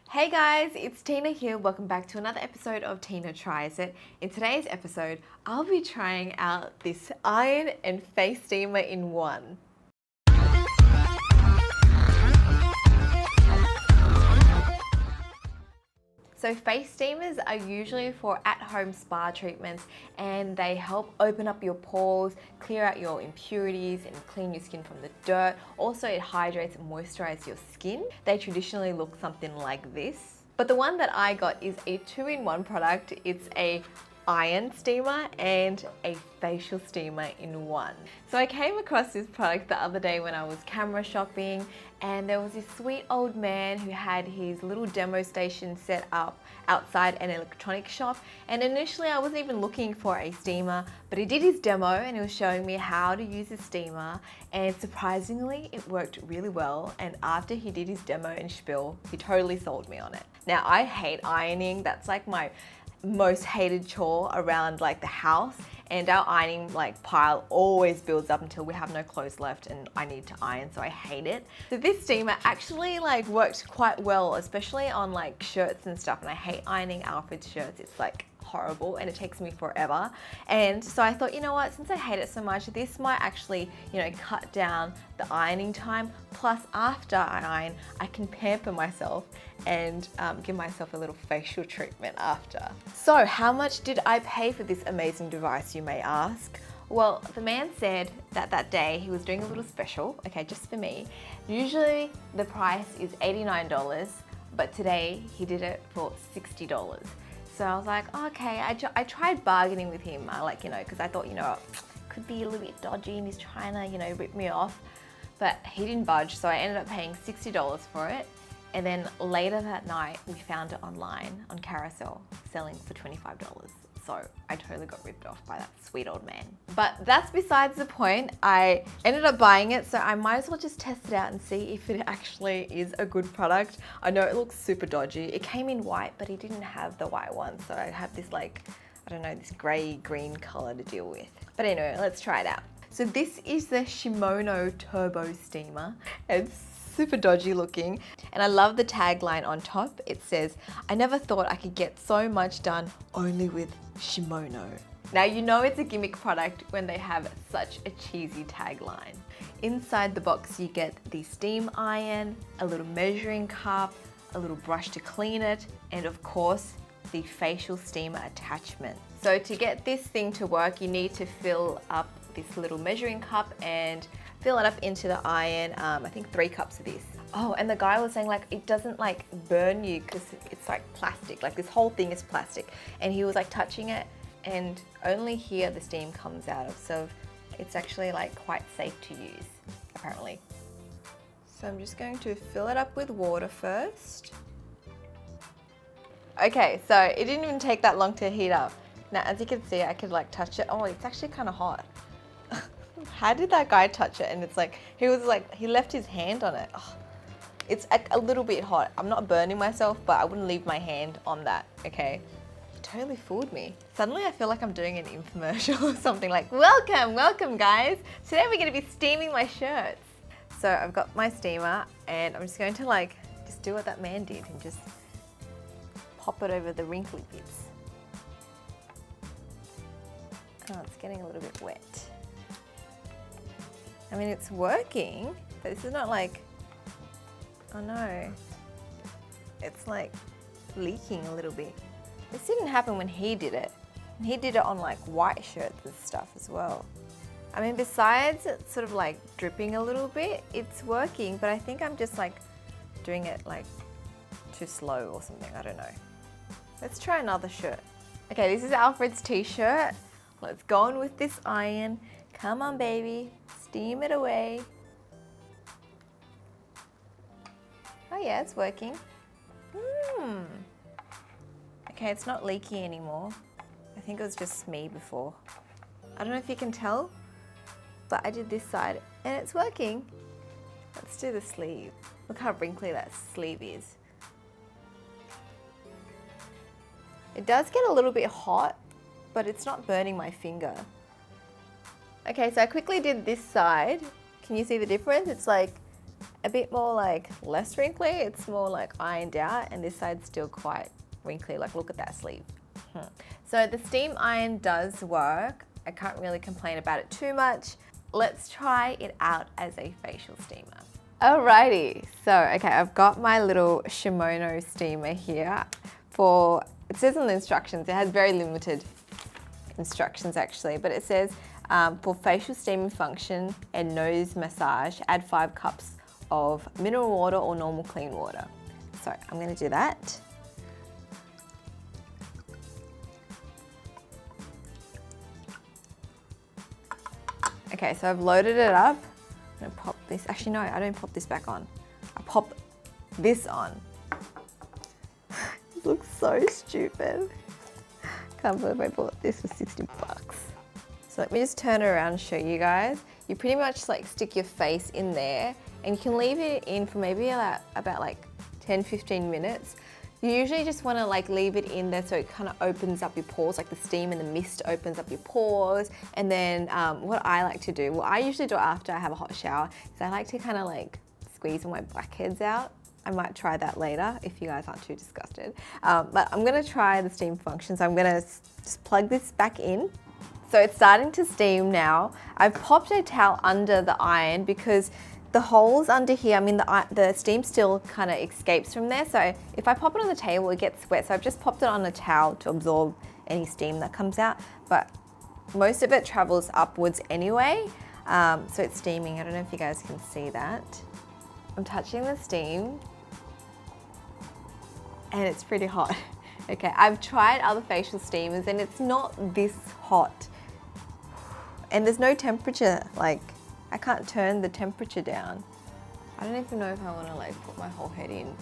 Hey guys, it's Tina here. Welcome back to another episode of Tina Tries It. In today's episode, I'll be trying out this iron and face steamer in one. So face steamers are usually for at-home spa treatments and they help open up your pores, clear out your impurities and clean your skin from the dirt. Also, it hydrates and moisturizes your skin. They traditionally look something like this. But the one that I got is a two-in-one product. It's a iron steamer and a facial steamer in one. So I came across this product the other day when I was camera shopping, and there was this sweet old man who had his little demo station set up outside an electronics shop. And initially I wasn't even looking for a steamer, but he did his demo and he was showing me how to use a steamer, and surprisingly it worked really well. And after he did his demo and spiel, he totally sold me on it. Now I hate ironing. That's like my most hated chore around like the house, and our ironing pile always builds up until we have no clothes left and I need to iron, so I hate it. So this steamer actually worked quite well, especially on shirts and stuff, and I hate ironing Alfred's shirts. It's horrible and it takes me forever. And so I thought, you know what, since I hate it so much, this might actually, cut down the ironing time. Plus after I iron, I can pamper myself and give myself a little facial treatment after. So how much did I pay for this amazing device, you may ask? Well, the man said that that day he was doing a little special, okay, just for me. Usually the price is $89, but today he did it for $60. So I was like, oh, okay, I tried bargaining with him, because I thought, could be a little bit dodgy and he's trying to, rip me off. But he didn't budge, so I ended up paying $60 for it. And then later that night, we found it online on Carousel, selling for $25. So I totally got ripped off by that sweet old man. But that's besides the point. I ended up buying it, so I might as well just test it out and see if it actually is a good product. I know it looks super dodgy. It came in white, but he didn't have the white one. So I have this this gray-green color to deal with. But anyway, let's try it out. So this is the Shimono Turbo Steamer. It's super dodgy looking, and I love the tagline on top. It says, "I never thought I could get so much done only with Shimono." Now you know it's a gimmick product when they have such a cheesy tagline. Inside the box you get the steam iron, a little measuring cup, a little brush to clean it, and of course the facial steamer attachment. So to get this thing to work, you need to fill up this little measuring cup and fill it up into the iron. I think 3 cups of this. Oh, and the guy was saying it doesn't burn you because it's plastic. This whole thing is plastic. And he was touching it, and only here the steam comes out of. So it's actually quite safe to use, apparently. So I'm just going to fill it up with water first. Okay, so it didn't even take that long to heat up. Now, as you can see, I could touch it. Oh, it's actually kind of hot. How did that guy touch it? And it's he left his hand on it. Oh, it's a little bit hot. I'm not burning myself, but I wouldn't leave my hand on that, okay? It totally fooled me. Suddenly I feel like I'm doing an infomercial or something welcome guys. Today we're gonna be steaming my shirts. So I've got my steamer and I'm just going to just do what that man did and just pop it over the wrinkly bits. Oh, it's getting a little bit wet. I mean, it's working, but this is not oh no, it's leaking a little bit. This didn't happen when he did it. He did it on white shirts and stuff as well. I mean, besides it's sort of dripping a little bit, it's working, but I think I'm just doing it too slow or something, I don't know. Let's try another shirt. Okay, this is Alfred's t-shirt. Let's go on with this iron. Come on, baby. Steam it away. Oh yeah, it's working. Okay, it's not leaky anymore. I think it was just me before. I don't know if you can tell, but I did this side and it's working. Let's do the sleeve. Look how wrinkly that sleeve is. It does get a little bit hot, but it's not burning my finger. Okay, so I quickly did this side. Can you see the difference? It's a bit more like less wrinkly. It's more like ironed out, and this side's still quite wrinkly. Like look at that sleeve. So the steam iron does work. I can't really complain about it too much. Let's try it out as a facial steamer. Alrighty, so okay, I've got my little Shimono steamer here. It says on the instructions, it has very limited instructions actually, but it says for facial steaming function and nose massage, add 5 cups of mineral water or normal clean water. So I'm gonna do that. Okay, so I've loaded it up. I'm gonna pop this, actually no, I don't pop this back on. I pop this on. It looks so stupid. Can't believe I bought this for 60 bucks. So let me just turn it around and show you guys. You pretty much like stick your face in there, and you can leave it in for maybe about like 10-15 minutes. You usually just want to like leave it in there so it kind of opens up your pores, like the steam and the mist opens up your pores. And then what I like to do, well I usually do it after I have a hot shower, is I like to kind of like squeeze all my blackheads out. I might try that later if you guys aren't too disgusted. But I'm gonna try the steam function. So I'm gonna just plug this back in. So it's starting to steam now. I've popped a towel under the iron because the holes under here, I mean the steam still kind of escapes from there. So if I pop it on the table, it gets wet. So I've just popped it on a towel to absorb any steam that comes out. But most of it travels upwards anyway. So it's steaming. I don't know if you guys can see that. I'm touching the steam and it's pretty hot. Okay, I've tried other facial steamers and it's not this hot. And there's no temperature, like I can't turn the temperature down. I don't even know if I want to like put my whole head in.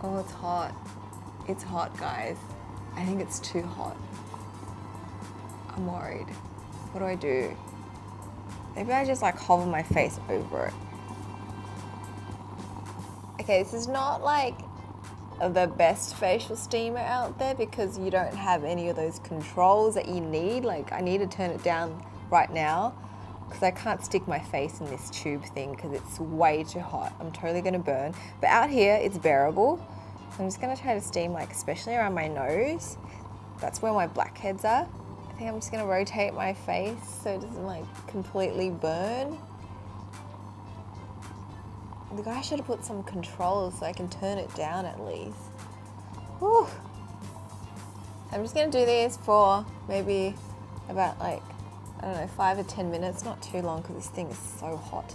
Oh, it's hot. It's hot, guys. I think it's too hot. I'm worried. What do I do? Maybe I just like hover my face over it. Okay, this is not like the best facial steamer out there because you don't have any of those controls that you need. Like I need to turn it down right now because I can't stick my face in this tube thing because it's way too hot. I'm totally gonna burn. But out here, it's bearable. So I'm just gonna try to steam like especially around my nose. That's where my blackheads are. I think I'm just gonna rotate my face so it doesn't like completely burn. The guy should have put some controls so I can turn it down at least. Whew. I'm just gonna do this for maybe about like, I don't know, 5 or 10 minutes, not too long because this thing is so hot.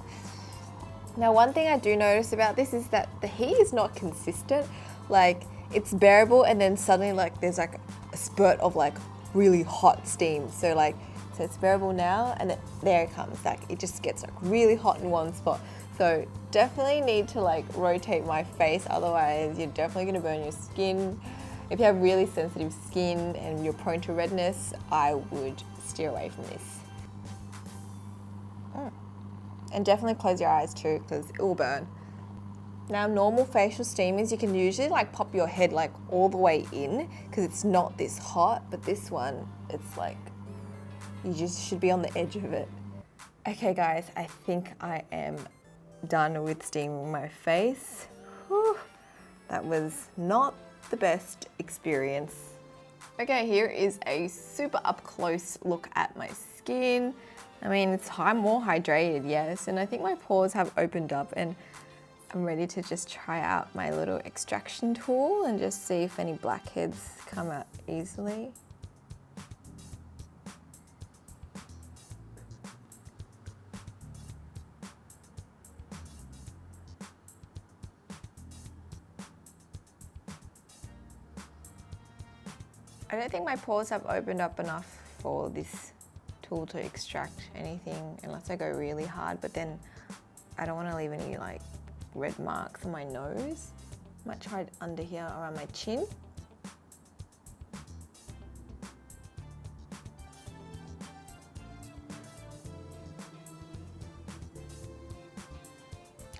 Now one thing I do notice about this is that the heat is not consistent. Like it's bearable and then suddenly like there's like a spurt of like really hot steam. So it's bearable now and then there it comes. Like it just gets like really hot in one spot. So definitely need to like rotate my face, otherwise you're definitely gonna burn your skin. If you have really sensitive skin and you're prone to redness, I would steer away from this. And definitely close your eyes too, because it will burn. Now normal facial steamers, you can usually like pop your head like all the way in because it's not this hot, but this one, it's like, you just should be on the edge of it. Okay guys, I think I am done with steaming my face. Whew, that was not the best experience. Okay, here is a super up close look at my skin. I mean, it's more hydrated, yes, and I think my pores have opened up and I'm ready to just try out my little extraction tool and just see if any blackheads come out easily. I don't think my pores have opened up enough for this tool to extract anything unless I go really hard, but then I don't want to leave any like red marks on my nose. Might try it under here around my chin.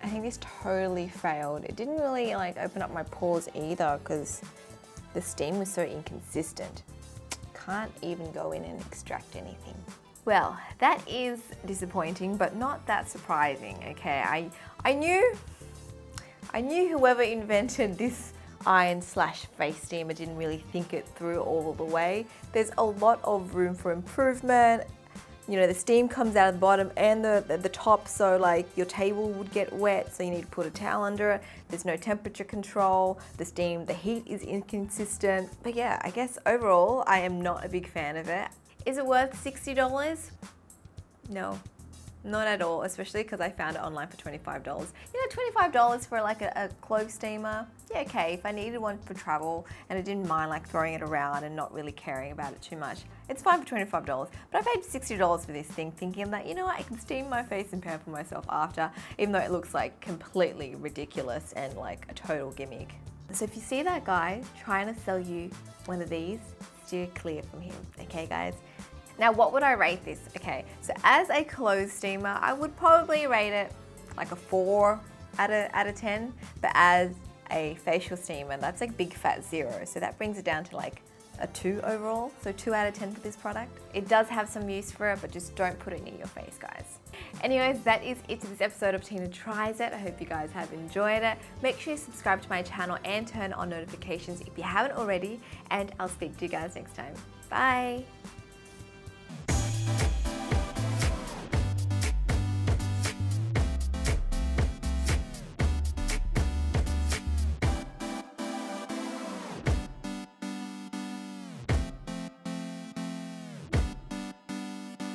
I think this totally failed. It didn't really like open up my pores either because the steam was so inconsistent. Can't even go in and extract anything. Well, that is disappointing, but not that surprising, okay? I knew whoever invented this iron/face steamer didn't really think it through all the way. There's a lot of room for improvement. You know, the steam comes out of the bottom and the top, so like your table would get wet, so you need to put a towel under it. There's no temperature control. The heat is inconsistent. But yeah, I guess overall, I am not a big fan of it. Is it worth $60? No. Not at all, especially because I found it online for $25. You know, $25 for like a clothes steamer, yeah, okay, if I needed one for travel and I didn't mind like throwing it around and not really caring about it too much, it's fine for $25. But I paid $60 for this thing thinking that, you know what, I can steam my face and pamper myself after, even though it looks like completely ridiculous and like a total gimmick. So if you see that guy trying to sell you one of these, steer clear from him, okay guys? Now, what would I rate this? Okay, so as a clothes steamer, I would probably rate it like a 4 out of 10, but as a facial steamer, that's like big fat 0. So that brings it down to like a 2 overall, so 2 out of 10 for this product. It does have some use for it, but just don't put it near your face, guys. Anyways, that is it for this episode of Tina Tries It. I hope you guys have enjoyed it. Make sure you subscribe to my channel and turn on notifications if you haven't already, and I'll speak to you guys next time. Bye.